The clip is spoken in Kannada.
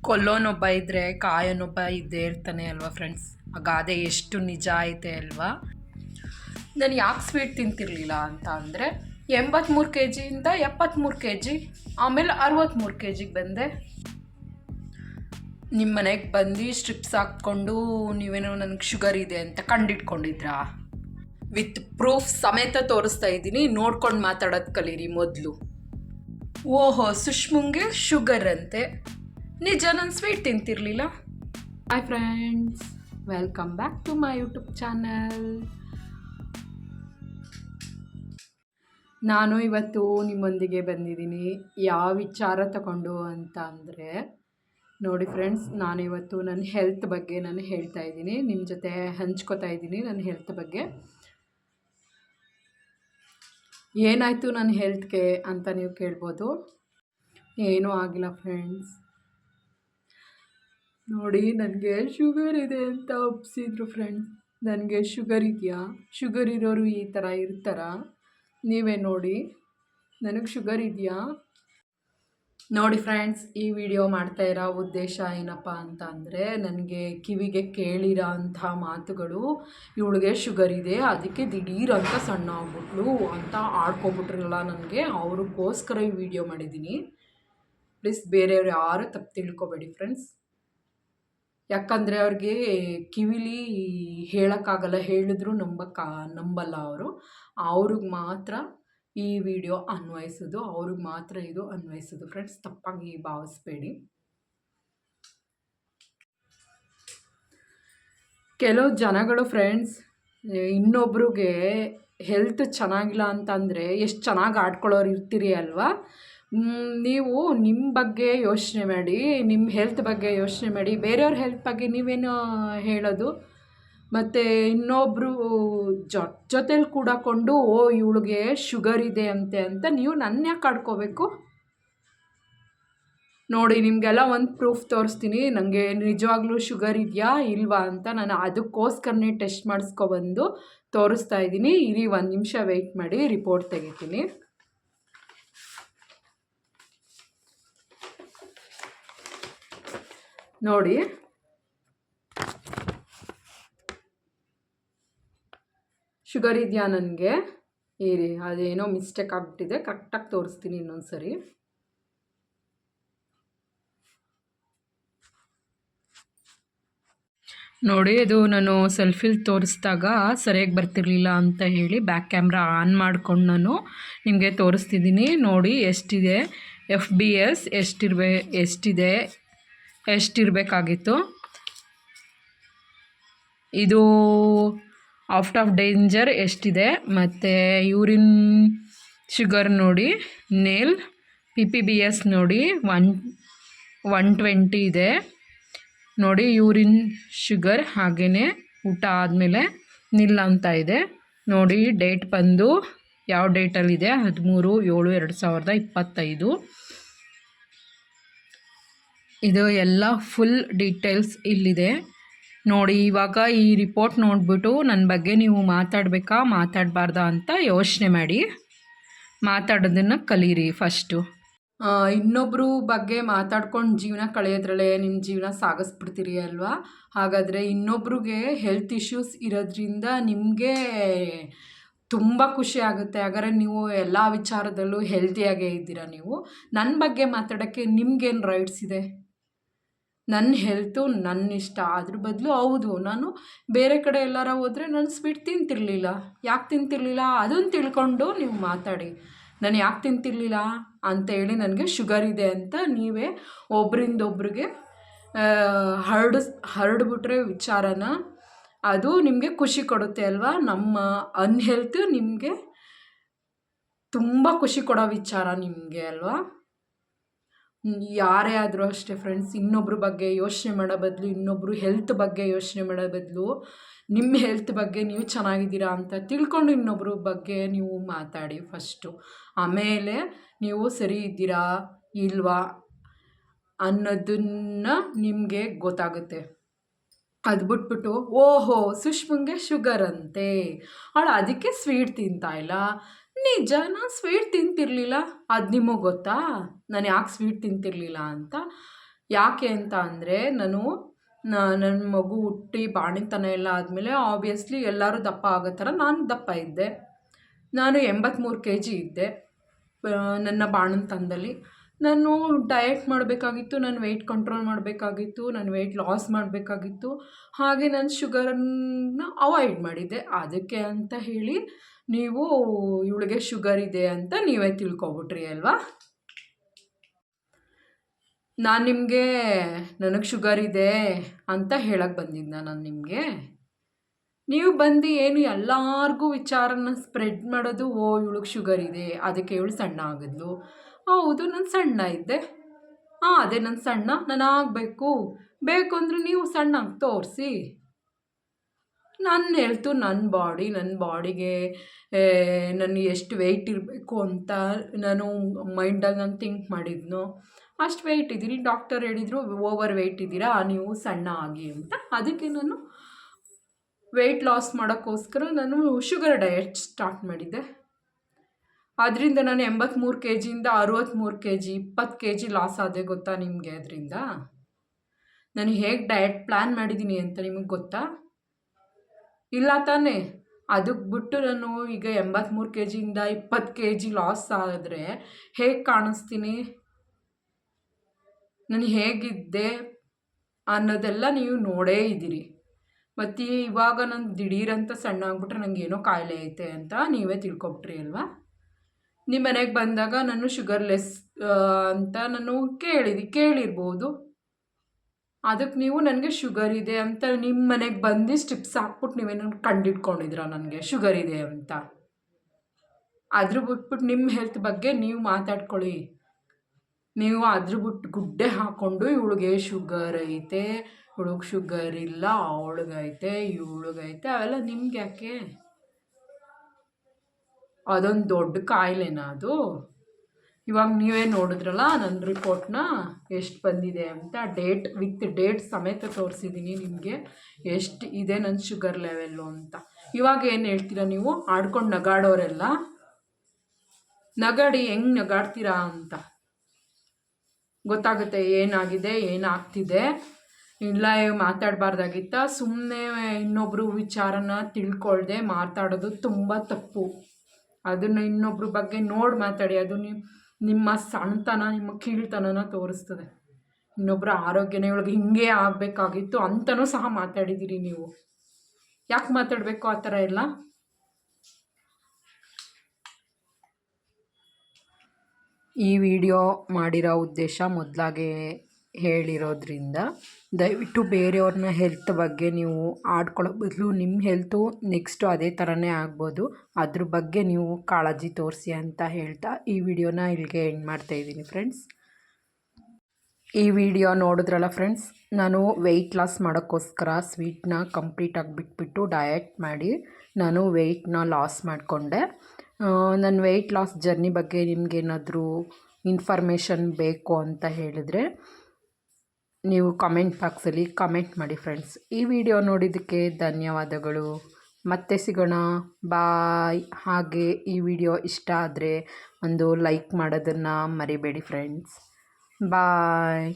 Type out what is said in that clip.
ಕೊಲ್ಲೋನೊಬ್ಬ ಇದ್ದರೆ ಕಾಯೋನೊಬ್ಬ ಇದ್ದೇ ಇರ್ತಾನೆ ಅಲ್ವಾ ಫ್ರೆಂಡ್ಸ್. ಆ ಗಾದೆ ಎಷ್ಟು ನಿಜ ಐತೆ ಅಲ್ವಾ. ನಾನು ಯಾಕೆ ಸ್ವೀಟ್ ತಿಂತಿರಲಿಲ್ಲ ಅಂತ ಅಂದರೆ 83 kg 73 kg, ಆಮೇಲೆ 63 kgಗೆ ಬಂದೆ. ನಿಮ್ಮ ಮನೆಗೆ ಬಂದು ಸ್ಟ್ರಿಪ್ಸ್ ಹಾಕ್ಕೊಂಡು ನೀವೇನೋ ನನಗೆ ಶುಗರ್ ಇದೆ ಅಂತ ಕಂಡಿಟ್ಕೊಂಡಿದ್ರಾ? ವಿತ್ ಪ್ರೂಫ್ ಸಮೇತ ತೋರಿಸ್ತಾ ಇದ್ದೀನಿ, ನೋಡ್ಕೊಂಡು ಮಾತಾಡೋದು ಕಲೀರಿ ಮೊದಲು. ಓಹೋ, ಸುಷ್ಮುಂಗೆ ಶುಗರ್ ಅಂತೆ. ನಿಜ, ನಾನು ಸ್ವೀಟ್ ತಿಂತಿರಲಿಲ್ಲ. Hi friends, welcome back to my YouTube channel. ನಾನು ಇವತ್ತು ನಿಮ್ಮೊಂದಿಗೆ ಬಂದಿದ್ದೀನಿ ಯಾವ ವಿಚಾರ ತಗೊಂಡು ಅಂತ ಅಂದರೆ, ನೋಡಿ ಫ್ರೆಂಡ್ಸ್, ನಾನಿವತ್ತು ನನ್ನ ಹೆಲ್ತ್ ಬಗ್ಗೆ ನಾನು ಹೇಳ್ತಾ ಇದ್ದೀನಿ, ನಿಮ್ಮ ಜೊತೆ ಹಂಚ್ಕೋತಾ ಇದ್ದೀನಿ ನನ್ನ ಹೆಲ್ತ್ ಬಗ್ಗೆ. ಏನಾಯಿತು ನನ್ನ ಹೆಲ್ತ್ಗೆ ಅಂತ ನೀವು ಕೇಳ್ಬೋದು. ಏನೂ ಆಗಿಲ್ಲ ಫ್ರೆಂಡ್ಸ್. ನೋಡಿ, ನನಗೆ ಶುಗರ್ ಇದೆ ಅಂತ ಒಪ್ಪಿಸಿದ್ರು ಫ್ರೆಂಡ್ಸ್. ನನಗೆ ಶುಗರ್ ಇದೆಯಾ? ಶುಗರ್ ಇರೋರು ಈ ಥರ ಇರ್ತಾರಾ? ನೀವೇ ನೋಡಿ, ನನಗೆ ಶುಗರ್ ಇದೆಯಾ? ನೋಡಿ ಫ್ರೆಂಡ್ಸ್, ಈ ವಿಡಿಯೋ ಮಾಡ್ತಾ ಇರೋ ಉದ್ದೇಶ ಏನಪ್ಪ ಅಂತ ಅಂದರೆ, ನನಗೆ ಕಿವಿಗೆ ಕೇಳಿರೋ ಅಂಥ ಮಾತುಗಳು, ಇವಳಿಗೆ ಶುಗರ್ ಇದೆ ಅದಕ್ಕೆ ದಿಢೀರ್ ಅಂತ ಸಣ್ಣ ಆಗ್ಬಿಟ್ಲು ಅಂತ ಆಡ್ಕೊಬಿಟ್ರಲ್ಲ ನನಗೆ, ಅವ್ರಿಗೋಸ್ಕರ ಈ ವಿಡಿಯೋ ಮಾಡಿದ್ದೀನಿ. ಪ್ಲೀಸ್ ಬೇರೆಯವ್ರು ಯಾರು ತಪ್ಪು ತಿಳ್ಕೊಬೇಡಿ ಫ್ರೆಂಡ್ಸ್. ಯಾಕಂದರೆ ಅವ್ರಿಗೆ ಕಿವಿಲಿ ಹೇಳೋಕ್ಕಾಗಲ್ಲ, ಹೇಳಿದ್ರು ನಂಬಲ್ಲ ಅವರು. ಅವ್ರಿಗೆ ಮಾತ್ರ ಈ ವಿಡಿಯೋ ಅನ್ವಯಿಸೋದು, ಅವ್ರಿಗೆ ಮಾತ್ರ ಇದು ಅನ್ವಯಿಸೋದು ಫ್ರೆಂಡ್ಸ್, ತಪ್ಪಾಗಿ ಭಾವಿಸ್ಬೇಡಿ. ಕೆಲವು ಜನಗಳು ಫ್ರೆಂಡ್ಸ್, ಇನ್ನೊಬ್ರಿಗೆ ಹೆಲ್ತ್ ಚೆನ್ನಾಗಿಲ್ಲ ಅಂತಂದರೆ ಎಷ್ಟು ಚೆನ್ನಾಗಿ ಆಡ್ಕೊಳ್ಳೋರು ಇರ್ತೀರಿ ಅಲ್ವಾ. ನೀವು ನಿಮ್ಮ ಬಗ್ಗೆ ಯೋಚನೆ ಮಾಡಿ, ನಿಮ್ಮ ಹೆಲ್ತ್ ಬಗ್ಗೆ ಯೋಚನೆ ಮಾಡಿ, ಬೇರೆಯವ್ರ ಹೆಲ್ತ್ ಬಗ್ಗೆ ನೀವೇನು ಹೇಳೋದು. ಮತ್ತು ಇನ್ನೊಬ್ಬರು ಜೊತೆಲಿ ಕೂಡಕೊಂಡು ಇವಳಿಗೆ ಶುಗರ್ ಇದೆ ಅಂತ ನೀವು ನನ್ನ ಯಾಕೆ ಆಡ್ಕೋಬೇಕು? ನೋಡಿ, ನಿಮಗೆಲ್ಲ ಒಂದು ಪ್ರೂಫ್ ತೋರಿಸ್ತೀನಿ, ನನಗೆ ನಿಜವಾಗ್ಲೂ ಶುಗರ್ ಇದೆಯಾ ಇಲ್ವಾ ಅಂತ. ನಾನು ಅದಕ್ಕೋಸ್ಕರನೇ ಟೆಸ್ಟ್ ಮಾಡಿಸ್ಕೊಬಂದು ತೋರಿಸ್ತಾ ಇದ್ದೀನಿ. ಇರಿ, 1 ನಿಮಿಷ ವೆಯ್ಟ್ ಮಾಡಿ, ರಿಪೋರ್ಟ್ ತೆಗಿತೀನಿ. ನೋಡಿ, ಶುಗರ್ ಇದೆಯಾ ನನಗೆ? ಇರಿ, ಅದೇನೋ ಮಿಸ್ಟೇಕ್ ಆಗಿಬಿಟ್ಟಿದೆ, ಕರೆಕ್ಟಾಗಿ ತೋರಿಸ್ತೀನಿ ಇನ್ನೊಂದು ಸರಿ. ನೋಡಿ, ಅದು ನಾನು ಸೆಲ್ಫಿಲಿ ತೋರಿಸಿದಾಗ ಸರಿಯಾಗಿ ಬರ್ತಿರ್ಲಿಲ್ಲ ಅಂತ ಹೇಳಿ ಬ್ಯಾಕ್ ಕ್ಯಾಮ್ರಾ ಆನ್ ಮಾಡ್ಕೊಂಡು ನಾನು ನಿಮಗೆ ತೋರಿಸ್ತಿದ್ದೀನಿ. ನೋಡಿ ಎಷ್ಟಿದೆ, FBS ಎಷ್ಟಿರಬೇಕಾಗಿತ್ತು. ಇದು ಔಟ್ ಆಫ್ ಡೇಂಜರ್ ಎಷ್ಟಿದೆ, ಮತ್ತು ಯೂರಿನ್ ಶುಗರ್ ನೋಡಿ, ನೇಲ್ PPBS ನೋಡಿ 120 ಇದೆ ನೋಡಿ, ಯೂರಿನ್ ಶುಗರ್. ಹಾಗೆಯೇ ಊಟ ಆದಮೇಲೆ ನಿಲ್ಲ ಅಂತ ಇದೆ ನೋಡಿ. ಡೇಟ್ ಬಂದು ಯಾವ ಡೇಟಲ್ಲಿದೆ? 13/7/2025. ಇದು ಎಲ್ಲ ಫುಲ್ ಡೀಟೇಲ್ಸ್ ಇಲ್ಲಿದೆ ನೋಡಿ. ಇವಾಗ ಈ ರಿಪೋರ್ಟ್ ನೋಡಿಬಿಟ್ಟು ನನ್ನ ಬಗ್ಗೆ ನೀವು ಮಾತಾಡಬೇಕಾ ಮಾತಾಡಬಾರ್ದಾ ಅಂತ ಯೋಚನೆ ಮಾಡಿ, ಮಾತಾಡೋದನ್ನು ಕಲೀರಿ ಫಸ್ಟು. ಇನ್ನೊಬ್ಬರು ಬಗ್ಗೆ ಮಾತಾಡ್ಕೊಂಡು ಜೀವನ ಕಳೆಯೋದ್ರಲ್ಲೇ ನಿಮ್ಮ ಜೀವನ ಸಾಗಿಸ್ಬಿಡ್ತೀರಿ ಅಲ್ವಾ. ಹಾಗಾದರೆ ಇನ್ನೊಬ್ರಿಗೆ ಹೆಲ್ತ್ ಇಶ್ಯೂಸ್ ಇರೋದ್ರಿಂದ ನಿಮಗೆ ತುಂಬ ಖುಷಿ ಆಗುತ್ತೆ. ಹಾಗಾದ್ರೆ ನೀವು ಎಲ್ಲ ವಿಚಾರದಲ್ಲೂ ಹೆಲ್ತಿಯಾಗೇ ಇದ್ದೀರಾ. ನೀವು ನನ್ನ ಬಗ್ಗೆ ಮಾತಾಡೋಕ್ಕೆ ನಿಮ್ಗೇನು ರೈಟ್ಸ್ ಇದೆ? ನನ್ನ ಹೆಲ್ತು ನನ್ನ ಇಷ್ಟ. ಅದ್ರ ಬದಲು ಹೌದು, ನಾನು ಬೇರೆ ಕಡೆ ಎಲ್ಲಾರ ಹೋದರೆ ನಾನು ಸ್ವೀಟ್ ತಿಂತಿರಲಿಲ್ಲ. ಯಾಕೆ ತಿಂತಿರಲಿಲ್ಲ ಅದನ್ನು ತಿಳ್ಕೊಂಡು ನೀವು ಮಾತಾಡಿ. ನಾನು ಯಾಕೆ ತಿಂತಿರಲಿಲ್ಲ ಅಂತೇಳಿ ನನಗೆ ಶುಗರ್ ಇದೆ ಅಂತ ನೀವೇ ಒಬ್ಬರಿಂದೊಬ್ರಿಗೆ ಹರಡ್ಬಿಟ್ರೆ ವಿಚಾರನ, ಅದು ನಿಮಗೆ ಖುಷಿ ಕೊಡುತ್ತೆ ಅಲ್ವಾ. ನಮ್ಮ ಅನ್ಹೆಲ್ತ್ ನಿಮಗೆ ತುಂಬ ಖುಷಿ ಕೊಡೋ ವಿಚಾರ ನಿಮಗೆ ಅಲ್ವಾ. ಯಾರೇ ಆದರೂ ಅಷ್ಟೇ ಫ್ರೆಂಡ್ಸ್, ಇನ್ನೊಬ್ರ ಬಗ್ಗೆ ಯೋಚನೆ ಮಾಡೋ ಬದಲು, ಇನ್ನೊಬ್ಬರು ಹೆಲ್ತ್ ಬಗ್ಗೆ ಯೋಚನೆ ಮಾಡೋ ಬದಲು, ನಿಮ್ಮ ಹೆಲ್ತ್ ಬಗ್ಗೆ ನೀವು ಚೆನ್ನಾಗಿದ್ದೀರಾ ಅಂತ ತಿಳ್ಕೊಂಡು ಇನ್ನೊಬ್ಬರ ಬಗ್ಗೆ ನೀವು ಮಾತಾಡಿ ಫಸ್ಟು. ಆಮೇಲೆ ನೀವು ಸರಿ ಇದ್ದೀರಾ ಇಲ್ವಾ ಅನ್ನೋದನ್ನು ನಿಮಗೆ ಗೊತ್ತಾಗುತ್ತೆ. ಅದು ಬಿಟ್ಬಿಟ್ಟು ಓಹೋ ಸುಷ್ಮಂಗೆ ಶುಗರ್ ಅಂತೆ, ಅವಳು ಅದಕ್ಕೆ ಸ್ವೀಟ್ ತಿಂತಾಯಿಲ್ಲ. ನಿಜ, ನಾನು ಸ್ವೀಟ್ ತಿಂತಿರಲಿಲ್ಲ, ಅದು ನಿಮಗೆ ಗೊತ್ತಾ ನಾನು ಯಾಕೆ ಸ್ವೀಟ್ ತಿಂತಿರಲಿಲ್ಲ ಅಂತ? ಯಾಕೆ ಅಂತ ಅಂದರೆ ನನ್ನ ಮಗು ಹುಟ್ಟಿ ಬಾಣಿತನ ಎಲ್ಲ ಆದಮೇಲೆ ಆಬ್ವಿಯಸ್ಲಿ ಎಲ್ಲರೂ ದಪ್ಪ ಆಗೋ ಥರ ನಾನು ದಪ್ಪ ಇದ್ದೆ. ನಾನು 83 kg ಇದ್ದೆ ನನ್ನ ಬಾಣಂತನದಲ್ಲಿ. ನಾನು ಡಯಟ್ ಮಾಡಬೇಕಾಗಿತ್ತು, ನಾನು ವೆಯ್ಟ್ ಕಂಟ್ರೋಲ್ ಮಾಡಬೇಕಾಗಿತ್ತು, ನಾನು ವೆಯ್ಟ್ ಲಾಸ್ ಮಾಡಬೇಕಾಗಿತ್ತು, ಹಾಗೆ ನಾನು ಶುಗರನ್ನು ಅವಾಯ್ಡ್ ಮಾಡಿದ್ದೆ. ಅದಕ್ಕೆ ಅಂತ ಹೇಳಿ ನೀವು ಇವಳಿಗೆ ಶುಗರ್ ಇದೆ ಅಂತ ನೀವೇ ತಿಳ್ಕೊಬಿಟ್ರಿ ಅಲ್ವಾ. ನಾನು ನಿಮಗೆ ನನಗೆ ಶುಗರ್ ಇದೆ ಅಂತ ಹೇಳಕ್ಕೆ ಬಂದಿದ್ದ ನಾನು ನಿಮಗೆ. ನೀವು ಬಂದು ಏನು ಎಲ್ಲರಿಗೂ ವಿಚಾರನ ಸ್ಪ್ರೆಡ್ ಮಾಡೋದು, ಓ ಇವಳಿಗೆ ಶುಗರ್ ಇದೆ ಅದಕ್ಕೆ ಇವಳು ಸಣ್ಣ ಆಗಿದ್ಲು. ಹೌದು, ನಾನು ಸಣ್ಣ ಇದ್ದೆ. ಅದೇ ನಾನು ಸಣ್ಣ, ನಾನು ಆಗಬೇಕು ಅಂದರೆ ನೀವು ಸಣ್ಣಾಗಿ ತೋರಿಸಿ. ನಾನು ಹೇಳ್ತು ನನ್ನ ಬಾಡಿಗೆ ನಾನು ಎಷ್ಟು ವೆಯ್ಟ್ ಇರಬೇಕು ಅಂತ ನಾನು ಮೈಂಡಲ್ಲಿ ನಾನು ಥಿಂಕ್ ಮಾಡಿದ್ನು. ಅಷ್ಟು ವೆಯ್ಟ್ ಇದ್ದೀರಿ, ಡಾಕ್ಟರ್ ಹೇಳಿದರು ಓವರ್ ವೆಯ್ಟ್ ಇದ್ದೀರಾ, ನೀವು ಸಣ್ಣ ಆಗಿ ಅಂತ. ಅದಕ್ಕೆ ನಾನು ವೆಯ್ಟ್ ಲಾಸ್ ಮಾಡೋಕ್ಕೋಸ್ಕರ ನಾನು ಶುಗರ್ ಡಯಟ್ ಸ್ಟಾರ್ಟ್ ಮಾಡಿದ್ದೆ. ಅದರಿಂದ ನಾನು 83 kgಯಿಂದ 63 kg 20 kg ಲಾಸ್ ಆದೆ ಗೊತ್ತಾ ನಿಮಗೆ. ಅದರಿಂದ ನಾನು ಹೇಗೆ ಡಯಟ್ ಪ್ಲ್ಯಾನ್ ಮಾಡಿದ್ದೀನಿ ಅಂತ ನಿಮಗೆ ಗೊತ್ತಾ? ಇಲ್ಲ ತಾನೇ. ಅದಕ್ಕೆ ಬಿಟ್ಟು ನಾನು ಈಗ 83 kgಯಿಂದ 20 kg ಲಾಸ್ ಆದರೆ ಹೇಗೆ ಕಾಣಿಸ್ತೀನಿ, ನಾನು ಹೇಗಿದ್ದೆ ಅನ್ನೋದೆಲ್ಲ ನೀವು ನೋಡೇ ಇದ್ದೀರಿ. ಮತ್ತು ಇವಾಗ ನಾನು ದಿಢೀರಂತ ಸಣ್ಣ ಆಗಿಬಿಟ್ರೆ ನನಗೇನೋ ಕಾಯಿಲೆ ಐತೆ ಅಂತ ನೀವೇ ತಿಳ್ಕೊಬಿಟ್ರಿ ಅಲ್ವಾ. ನಿಮ್ಮ ಮನೆಗೆ ಬಂದಾಗ ನಾನು ಶುಗರ್ಲೆಸ್ ಅಂತ ನಾನು ಕೇಳಿರ್ಬೋದು. ಅದಕ್ಕೆ ನೀವು ನನಗೆ ಶುಗರ್ ಇದೆ ಅಂತ ನಿಮ್ಮ ಮನೆಗೆ ಬಂದು ಸ್ಟಿಪ್ಸ್ ಹಾಕ್ಬಿಟ್ಟು ನೀವೇನೋ ಕಂಡಿಡ್ಕೊಂಡಿದ್ದೀರ ನನಗೆ ಶುಗರ್ ಇದೆ ಅಂತ. ಅದ್ರ ಬಿಟ್ಬಿಟ್ಟು ನಿಮ್ಮ ಹೆಲ್ತ್ ಬಗ್ಗೆ ನೀವು ಮಾತಾಡ್ಕೊಳ್ಳಿ. ನೀವು ಅದ್ರ ಬಿಟ್ಟು ಗುಡ್ಡೆ ಹಾಕ್ಕೊಂಡು ಇವಳಿಗೆ ಶುಗರ್ ಐತೆ, ಇವಳಿಗೆ ಶುಗರ್ ಇಲ್ಲ, ಅವಳಿಗೈತೆ ಇವಳಿಗೈತೆ, ಅವೆಲ್ಲ ನಿಮ್ಗೆ ಯಾಕೆ? ಅದೊಂದು ದೊಡ್ಡ ಕಾಯಿಲೆನಾ ಅದು? ಇವಾಗ ನೀವೇ ನೋಡಿದ್ರಲ್ಲ ನನ್ನ ರಿಪೋರ್ಟ್ನ ಎಷ್ಟು ಬಂದಿದೆ ಅಂತ, ವಿತ್ ಡೇಟ್ ಸಮೇತ ತೋರಿಸಿದ್ದೀನಿ ನಿಮಗೆ ಎಷ್ಟು ಇದೆ ನನ್ನ ಶುಗರ್ ಲೆವೆಲ್ಲು ಅಂತ. ಇವಾಗ ಏನು ಹೇಳ್ತೀರಾ ನೀವು? ಆಡ್ಕೊಂಡು ನಗಾಡೋರೆಲ್ಲ ನಗಾಡಿ, ಹೆಂಗೆ ನಗಾಡ್ತೀರಾ ಅಂತ ಗೊತ್ತಾಗುತ್ತೆ ಏನಾಗಿದೆ ಏನಾಗ್ತಿದೆ. ಇಲ್ಲ ಮಾತಾಡಬಾರ್ದಾಗಿತ್ತ, ಸುಮ್ಮನೆ ಇನ್ನೊಬ್ಬರು ವಿಚಾರನ ತಿಳ್ಕೊಳ್ದೆ ಮಾತಾಡೋದು ತುಂಬ ತಪ್ಪು. ಅದನ್ನು ಇನ್ನೊಬ್ರ ಬಗ್ಗೆ ನೋಡಿ ಮಾತಾಡಿ. ಅದು ನಿಮ್ಮ ಸಣ್ಣತನ, ನಿಮ್ಮ ಕೀಳ್ತನನ ತೋರಿಸ್ತದೆ. ಇನ್ನೊಬ್ಬರ ಆರೋಗ್ಯನೇ ಒಳಗೆ ಹಿಂಗೆ ಆಗಬೇಕಾಗಿತ್ತು ಅಂತಲೂ ಸಹ ಮಾತಾಡಿದ್ದೀರಿ ನೀವು. ಯಾಕೆ ಮಾತಾಡಬೇಕು ಆ ಥರ ಎಲ್ಲ? ಈ ವಿಡಿಯೋ ಮಾಡಿರೋ ಉದ್ದೇಶ ಮೊದಲಾಗೆ ಹೇಳಿರೋದ್ರಿಂದ ದಯವಿಟ್ಟು ಬೇರೆಯವ್ರನ್ನ ಹೆಲ್ತ್ ಬಗ್ಗೆ ನೀವು ಆಡ್ಕೊಳ್ಳೋ ಬದಲು ನಿಮ್ಮ ಹೆಲ್ತು ನೆಕ್ಸ್ಟು ಅದೇ ಥರನೇ ಆಗ್ಬೋದು, ಅದ್ರ ಬಗ್ಗೆ ನೀವು ಕಾಳಜಿ ತೋರಿಸಿ ಅಂತ ಹೇಳ್ತಾ ಈ ವಿಡಿಯೋನ ಇಲ್ಲಿಗೆ ಎಂಡ್ ಮಾಡ್ತಾಯಿದ್ದೀನಿ ಫ್ರೆಂಡ್ಸ್. ಈ ವಿಡಿಯೋ ನೋಡಿದ್ರಲ್ಲ ಫ್ರೆಂಡ್ಸ್, ನಾನು ವೆಯ್ಟ್ ಲಾಸ್ ಮಾಡೋಕ್ಕೋಸ್ಕರ ಸ್ವೀಟ್ನ ಕಂಪ್ಲೀಟಾಗಿ ಬಿಟ್ಬಿಟ್ಟು ಡಯಟ್ ಮಾಡಿ ನಾನು ವೆಯ್ಟ್ನ ಲಾಸ್ ಮಾಡಿಕೊಂಡೆ. ನನ್ನ ವೆಯ್ಟ್ ಲಾಸ್ ಜರ್ನಿ ಬಗ್ಗೆ ನಿಮಗೇನಾದರೂ ಇನ್ಫಾರ್ಮೇಷನ್ ಬೇಕು ಅಂತ ಹೇಳಿದರೆ ನೀವು ಕಮೆಂಟ್ ಬಾಕ್ಸಲ್ಲಿ ಕಮೆಂಟ್ ಮಾಡಿ ಫ್ರೆಂಡ್ಸ್. ಈ ವಿಡಿಯೋ ನೋಡಿದ್ದಕ್ಕೆ ಧನ್ಯವಾದಗಳು. ಮತ್ತೆ ಸಿಗೋಣ, ಬಾಯ್. ಹಾಗೆ ಈ ವಿಡಿಯೋ ಇಷ್ಟ ಆದರೆ ಒಂದು ಲೈಕ್ ಮಾಡೋದನ್ನು ಮರಿಬೇಡಿ ಫ್ರೆಂಡ್ಸ್. ಬಾಯ್.